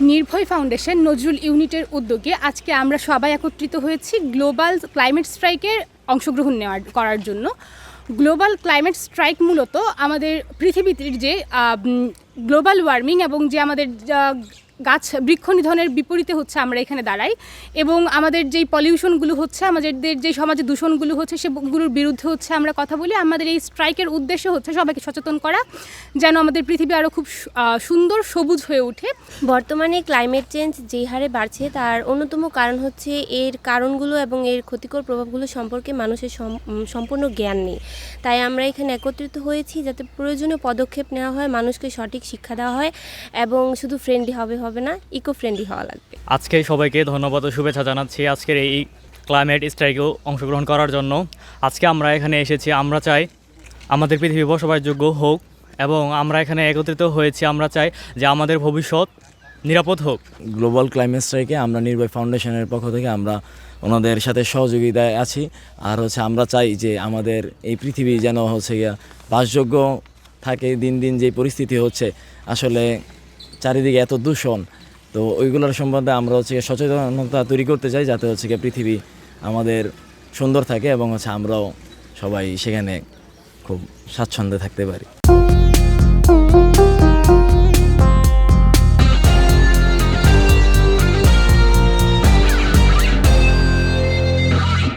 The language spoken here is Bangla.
নির্ভয় ফাউন্ডেশন নজরুল ইউনিটের উদ্যোগে আজকে আমরা সবাই একত্রিত হয়েছি গ্লোবাল ক্লাইমেট স্ট্রাইকের অংশগ্রহণ করার জন্য। গ্লোবাল ক্লাইমেট স্ট্রাইক মূলত আমাদের পৃথিবীতে যে গ্লোবাল ওয়ার্মিং এবং যে আমাদের গাছ বৃক্ষ নিধনের বিপরীতে হচ্ছে আমরা এখানে দাঁড়াই, এবং আমাদের যেই পলিউশনগুলো হচ্ছে, আমাদের যেই সমাজে দূষণগুলো হচ্ছে সেগুলোর বিরুদ্ধে হচ্ছে আমরা কথা বলি। আমাদের এই স্ট্রাইকের উদ্দেশ্য হচ্ছে সবাইকে সচেতন করা, যেন আমাদের পৃথিবী আরও খুব সুন্দর সবুজ হয়ে ওঠে। বর্তমানে ক্লাইমেট চেঞ্জ যেই হারে বাড়ছে তার অন্যতম কারণ হচ্ছে এর কারণগুলো এবং এর ক্ষতিকর প্রভাবগুলো সম্পর্কে মানুষের সম্পূর্ণ জ্ঞান নেই। তাই আমরা এখানে একত্রিত হয়েছি যাতে প্রয়োজনীয় পদক্ষেপ নেওয়া হয়, মানুষকে সঠিক শিক্ষা দেওয়া হয় এবং শুধু ফ্রেন্ডলি হবে না, ইকো ফ্রেন্ডলি হওয়া লাগবে। আজকে সবাইকে ধন্যবাদ ও শুভেচ্ছা জানাচ্ছি আজকের এই ক্লাইমেট স্ট্রাইকেও অংশগ্রহণ করার জন্য। আজকে আমরা এখানে এসেছি, আমরা চাই আমাদের পৃথিবী বসবাসযোগ্য হোক এবং আমরা এখানে একত্রিত হয়েছি। আমরা চাই যে আমাদের ভবিষ্যৎ নিরাপদ হোক। গ্লোবাল ক্লাইমেট স্ট্রাইকে আমরা নির্ভয় ফাউন্ডেশনের পক্ষ থেকে আমরা ওনাদের সাথে সহযোগিতায় আছি। আর আমরা চাই যে আমাদের এই পৃথিবী যেন বাসযোগ্য থাকে। দিন দিন যে পরিস্থিতি হচ্ছে, আসলে চারিদিকে এত দূষণ, তো ওইগুলোর সম্বন্ধে আমরা সচেতনতা তৈরি করতে চাই যাতে পৃথিবী আমাদের সুন্দর থাকে এবং আমরাও সবাই সেখানে খুব স্বাচ্ছন্দ্যে থাকতে পারি।